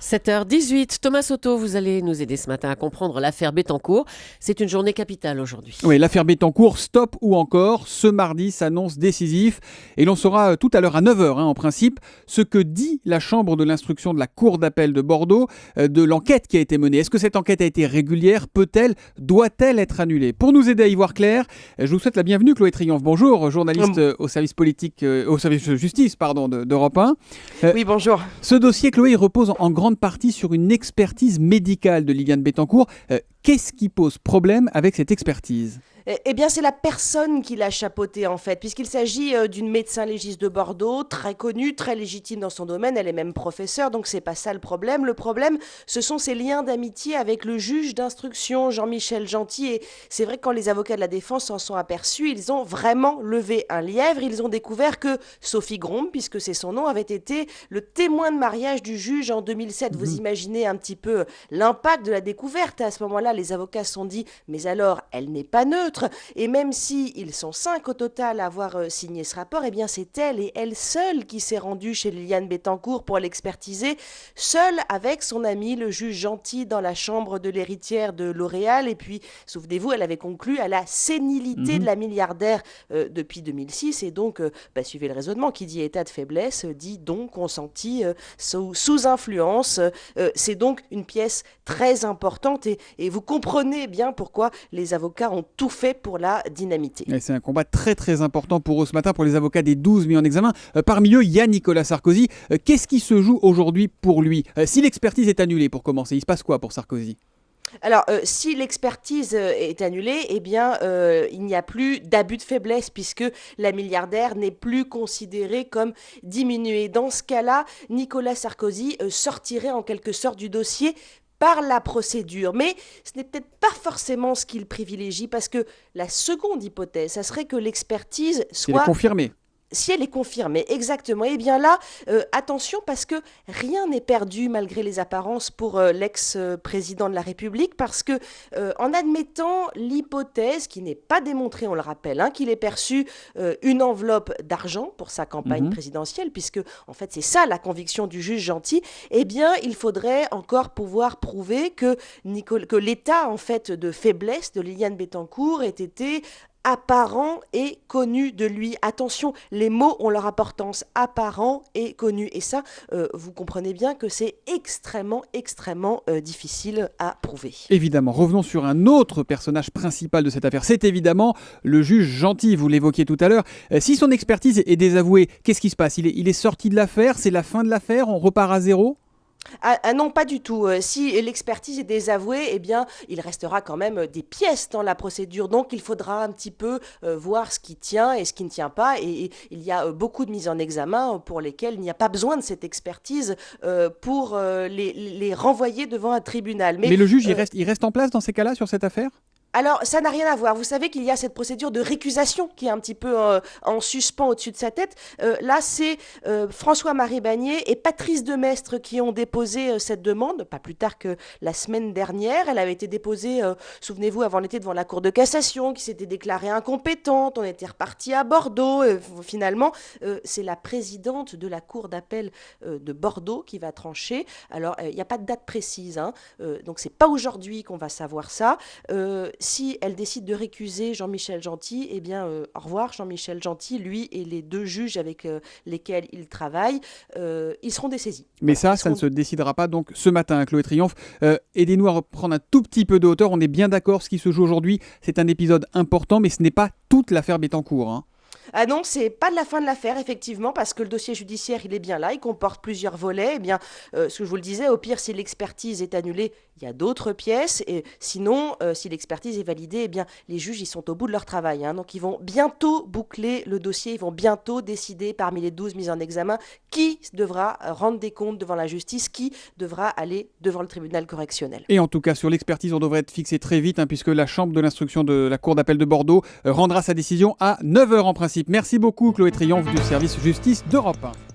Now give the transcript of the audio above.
7h18, Thomas Soto, vous allez nous aider ce matin à comprendre l'affaire Bettencourt. C'est une journée capitale aujourd'hui. Oui, l'affaire Bettencourt, stop ou encore, ce mardi s'annonce décisif. Et l'on saura tout à l'heure à 9h, en principe, ce que dit la chambre de l'instruction de la Cour d'appel de Bordeaux de l'enquête qui a été menée. Est-ce que cette enquête a été régulière? Peut-elle, doit-elle être annulée? Pour nous aider à y voir clair, je vous souhaite la bienvenue, Chloé Triomphe. Bonjour, journaliste au service politique, au service justice d'Europe 1. Oui, bonjour. Ce dossier, Chloé, il repose en grande partie sur une expertise médicale de Liliane Bettencourt. Qu'est-ce qui pose problème avec cette expertise ? Eh bien, c'est la personne qui l'a chapeautée, en fait, puisqu'il s'agit d'une médecin légiste de Bordeaux, très connue, très légitime dans son domaine. Elle est même professeure, donc c'est pas ça le problème. Le problème, ce sont ses liens d'amitié avec le juge d'instruction, Jean-Michel Gentil. Et c'est vrai que quand les avocats de la défense s'en sont aperçus, ils ont vraiment levé un lièvre. Ils ont découvert que Sophie Grombe, puisque c'est son nom, avait été le témoin de mariage du juge en 2007. Vous imaginez un petit peu l'impact de la découverte. À ce moment-là, les avocats se sont dit, mais alors, elle n'est pas neutre. Et même si ils sont 5 au total à avoir signé ce rapport, eh bien c'est elle et elle seule qui s'est rendue chez Liliane Bettencourt pour l'expertiser, seule avec son ami le juge Gentil dans la chambre de l'héritière de L'Oréal. Et puis, souvenez-vous, elle avait conclu à la sénilité de la milliardaire depuis 2006. Et donc, suivez le raisonnement, qui dit état de faiblesse, dit donc consenti sous influence. C'est donc une pièce très importante et vous comprenez bien pourquoi les avocats ont tout fait pour la dynamiter. Et c'est un combat très très important pour eux ce matin, pour les avocats des 12 mis en examen. Parmi eux, il y a Nicolas Sarkozy. Qu'est-ce qui se joue aujourd'hui pour lui? Si l'expertise est annulée, pour commencer, il se passe quoi pour Sarkozy? Alors, si l'expertise est annulée, eh bien, il n'y a plus d'abus de faiblesse puisque la milliardaire n'est plus considérée comme diminuée. Dans ce cas-là, Nicolas Sarkozy sortirait en quelque sorte du dossier par la procédure. Mais ce n'est peut-être pas forcément ce qu'il privilégie parce que la seconde hypothèse, ça serait que l'expertise soit confirmée. Si elle est confirmée, exactement. Eh bien là, attention parce que rien n'est perdu malgré les apparences pour l'ex-président de la République parce que en admettant l'hypothèse qui n'est pas démontrée, on le rappelle, qu'il ait perçu une enveloppe d'argent pour sa campagne présidentielle, puisque en fait c'est ça la conviction du juge Gentil, eh bien il faudrait encore pouvoir prouver que l'état en fait de faiblesse de Liliane Bettencourt ait été apparent et connu de lui. Attention, les mots ont leur importance, apparent et connu. Et ça, vous comprenez bien que c'est extrêmement difficile à prouver. Évidemment, revenons sur un autre personnage principal de cette affaire. C'est évidemment le juge Gentil, vous l'évoquiez tout à l'heure. Si son expertise est désavouée, qu'est-ce qui se passe? Il est sorti de l'affaire? C'est la fin de l'affaire? On repart à zéro? Ah non, pas du tout. Si l'expertise est désavouée, eh bien, il restera quand même des pièces dans la procédure. Donc, il faudra un petit peu voir ce qui tient et ce qui ne tient pas. Et il y a beaucoup de mises en examen pour lesquelles il n'y a pas besoin de cette expertise pour les renvoyer devant un tribunal. Mais le juge, il reste en place dans ces cas-là, sur cette affaire? Alors, ça n'a rien à voir. Vous savez qu'il y a cette procédure de récusation qui est un petit peu en suspens au-dessus de sa tête. Là, c'est François-Marie Bagné et Patrice Demestre qui ont déposé cette demande, pas plus tard que la semaine dernière. Elle avait été déposée, souvenez-vous, avant l'été devant la Cour de cassation, qui s'était déclarée incompétente. On était reparti à Bordeaux. Finalement, c'est la présidente de la Cour d'appel de Bordeaux qui va trancher. Alors, il n'y a pas de date précise, donc c'est pas aujourd'hui qu'on va savoir ça. Si elle décide de récuser Jean-Michel Gentil, eh bien, au revoir Jean-Michel Gentil, lui et les 2 juges avec lesquels il travaille, ils seront dessaisis. Mais ça ne se décidera pas donc ce matin, Chloé Triomphe. Aidez-nous à reprendre un tout petit peu de hauteur. On est bien d'accord, ce qui se joue aujourd'hui, c'est un épisode important, mais ce n'est pas toute l'affaire Bettencourt. Ah non, c'est pas de la fin de l'affaire, effectivement, parce que le dossier judiciaire, il est bien là, il comporte plusieurs volets. Eh bien, ce que je vous le disais, au pire, si l'expertise est annulée, il y a d'autres pièces. Et sinon, si l'expertise est validée, eh bien, les juges, ils sont au bout de leur travail. Donc, ils vont bientôt boucler le dossier, ils vont bientôt décider, parmi les 12 mises en examen, qui devra rendre des comptes devant la justice, qui devra aller devant le tribunal correctionnel. Et en tout cas, sur l'expertise, on devrait être fixé très vite, puisque la chambre de l'instruction de la Cour d'appel de Bordeaux rendra sa décision à 9h en principe. Merci beaucoup, Chloé Triomphe du service justice d'Europe 1.